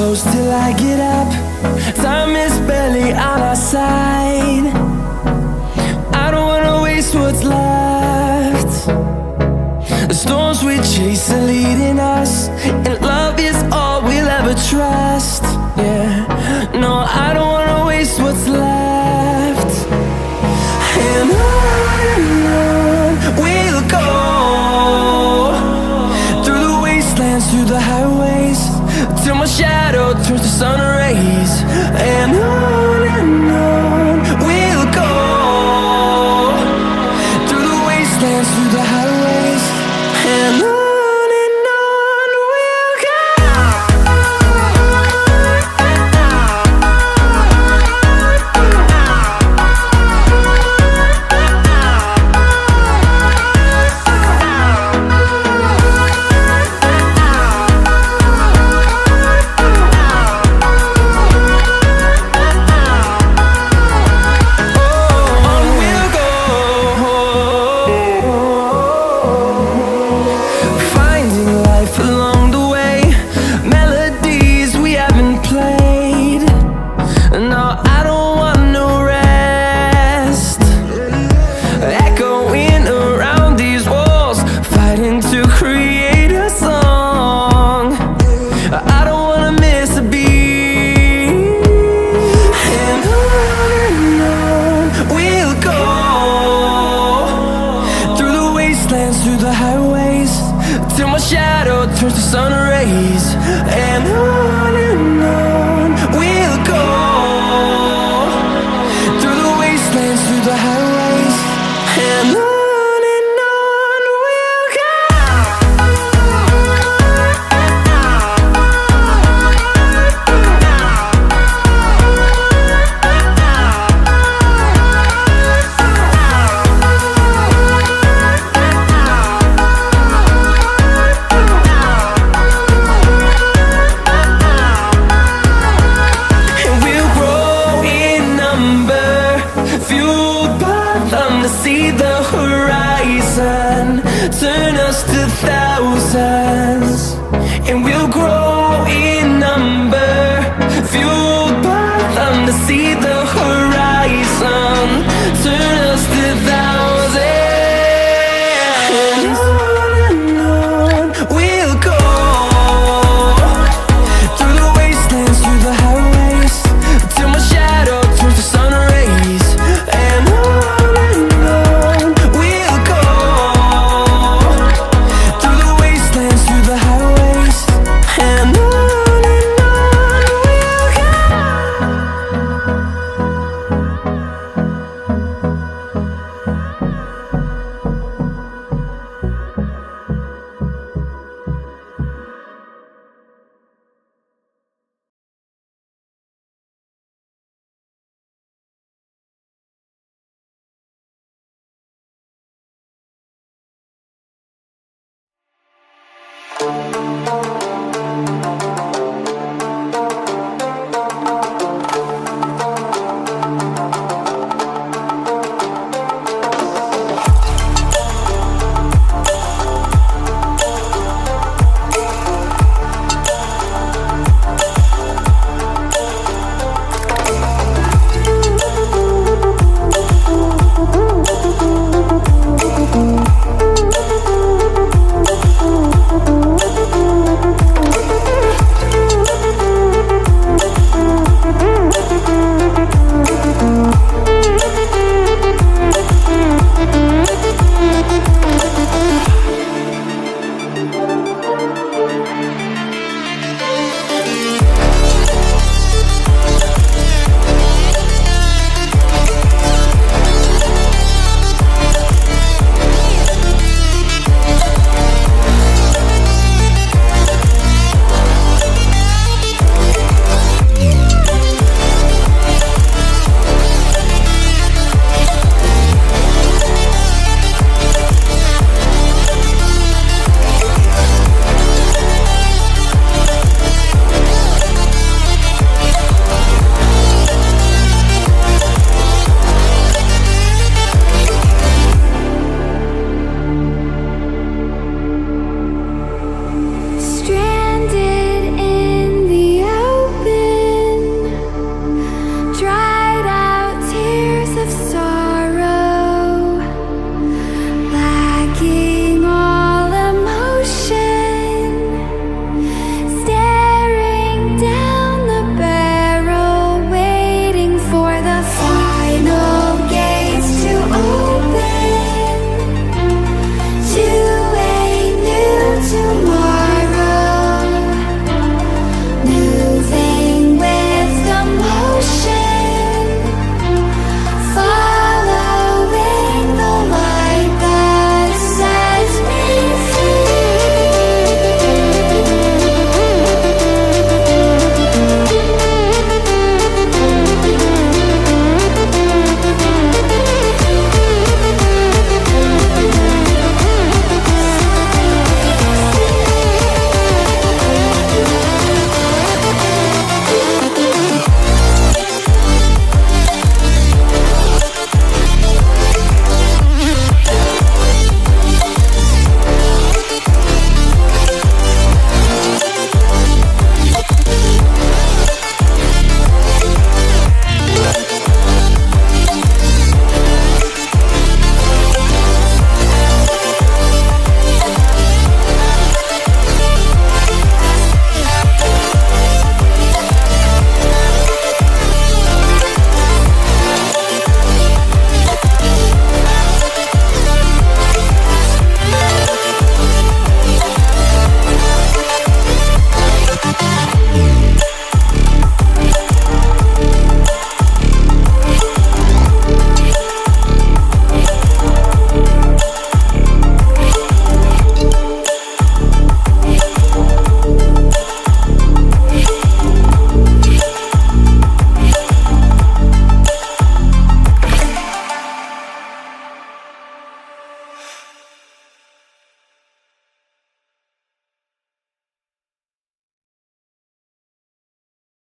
close till I get up. Time is barely on our side. I don't wanna waste what's left. The storms we chase are leading us, and love is all we'll ever trust. Yeah, no, I don't wanna waste what's left. And on we'll go, through the wastelands, through the highways, till my shadow turns to sun rays. And on we'll go, through the wastelands, through the highways, and on we'll go. Through the highways, till my shadow turns to sun rays. And on we'll go, through the wastelands, through the highways, and on we'll go. See the horizon turn us to thousands, and we'll grow in number, fueled by them to see the horizon.